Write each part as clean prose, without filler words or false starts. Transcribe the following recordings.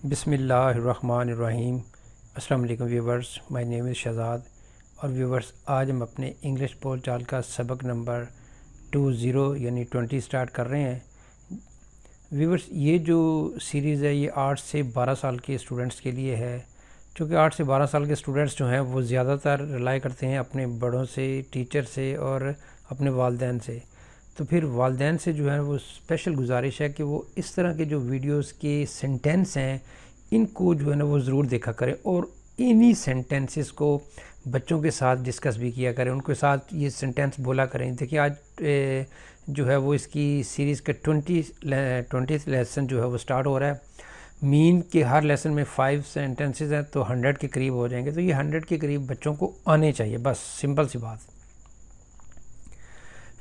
बिस्मिल्लाहिर्रहमानिर्रहीम। अस्सलाम वालेकुम viewers, my name is Shahzad. और व्यूवर्स, आज हम अपने इंग्लिश बोलचाल का सबक नंबर 20 यानी 20 स्टार्ट कर रहे हैं। व्यूवर्स, ये जो सीरीज़ है ये 8 से 12 साल के स्टूडेंट्स के लिए है। क्योंकि 8 से 12 साल के स्टूडेंट्स जो हैं वो ज़्यादातर रिलाई करते हैं अपने बड़ों से, टीचर से और अपने वालिदैन से। तो फिर वालिदैन से जो है वो स्पेशल गुजारिश है कि वो इस तरह के जो वीडियोस के सेंटेंस हैं इनको जो है ना वो ज़रूर देखा करें और इन्हीं सेंटेंसेस को बच्चों के साथ डिस्कस भी किया करें, उनके साथ ये सेंटेंस बोला करें। देखिए आज जो है वो इसकी सीरीज़ का 20th लेसन जो है वो स्टार्ट हो रहा है। मीन के हर लेसन में 5 सेंटेंसेस हैं तो 100 के करीब हो जाएंगे। तो ये 100 के करीब बच्चों को आने चाहिए, बस सिंपल सी बात।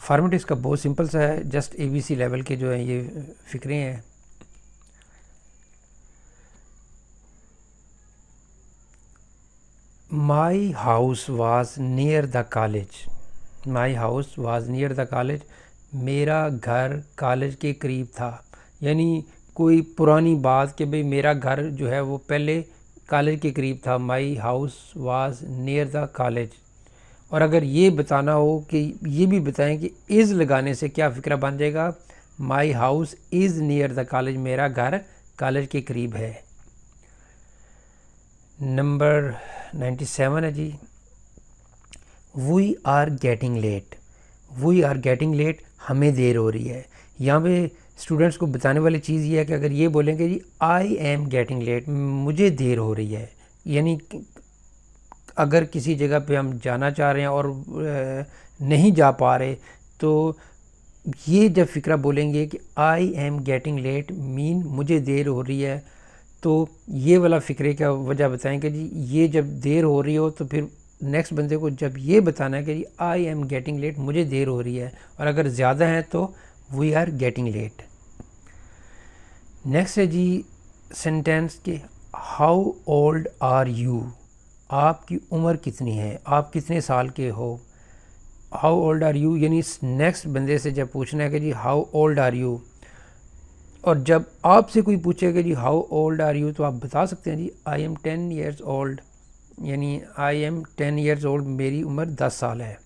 फॉर्मेट इसका बहुत सिंपल सा है, जस्ट ABC लेवल के जो है ये फ़िक्रे हैं। My house was near the college. My house was near the college. मेरा घर कॉलेज के करीब था। यानी कोई पुरानी बात कि भाई मेरा घर जो है वो पहले कॉलेज के करीब था। My house was near the college. और अगर ये बताना हो कि ये भी बताएं कि इज़ लगाने से क्या फ़िक्रा बन जाएगा। My house is near the college, मेरा घर कॉलेज के करीब है। नंबर 97 है जी, we are getting late. We are getting late, हमें देर हो रही है। यहाँ पे स्टूडेंट्स को बताने वाली चीज़ ये है कि अगर ये बोलेंगे जी आई एम गेटिंग लेट, मुझे देर हो रही है, यानी अगर किसी जगह पे हम जाना चाह रहे हैं और नहीं जा पा रहे, तो ये जब फ़िक्रा बोलेंगे कि I am getting late mean मुझे देर हो रही है, तो ये वाला फ़िक्रे का वजह बताएंगे जी ये जब देर हो रही हो तो फिर नेक्स्ट बंदे को जब ये बताना है कि जी आई एम गेटिंग लेट, मुझे देर हो रही है, और अगर ज़्यादा है तो we are getting late. Next है जी सेंटेंस के हाउ ओल्ड आर यू। आपकी उम्र कितनी है, आप कितने साल के हो। हाउ ओल्ड आर यू यानी नेक्स्ट बंदे से जब पूछना है कि जी हाउ ओल्ड आर यू, और जब आपसे कोई पूछेगा जी हाउ ओल्ड आर यू तो आप बता सकते हैं जी आई एम 10 ईयर्स ओल्ड, यानी आई एम 10 ईयर्स ओल्ड, मेरी उम्र 10 साल है।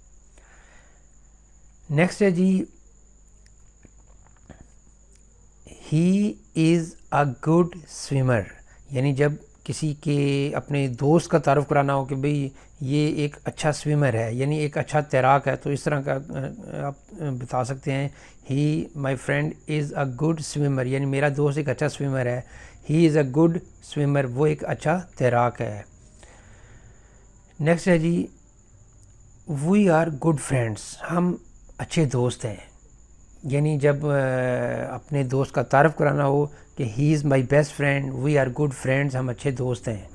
नेक्स्ट है जी he is a good swimmer, यानी जब किसी के अपने दोस्त का तारुफ कराना हो कि भाई ये एक अच्छा स्विमर है, यानी एक अच्छा तैराक है, तो इस तरह का आप बता सकते हैं ही my friend is a good swimmer, यानी मेरा दोस्त एक अच्छा स्विमर है। He is a good swimmer, वो एक अच्छा तैराक है। नेक्स्ट है जी वी आर गुड फ्रेंड्स, हम अच्छे दोस्त हैं, यानी जब अपने दोस्त का तारफ़ कराना हो कि he is my best friend, we are good friends, हम अच्छे दोस्त हैं।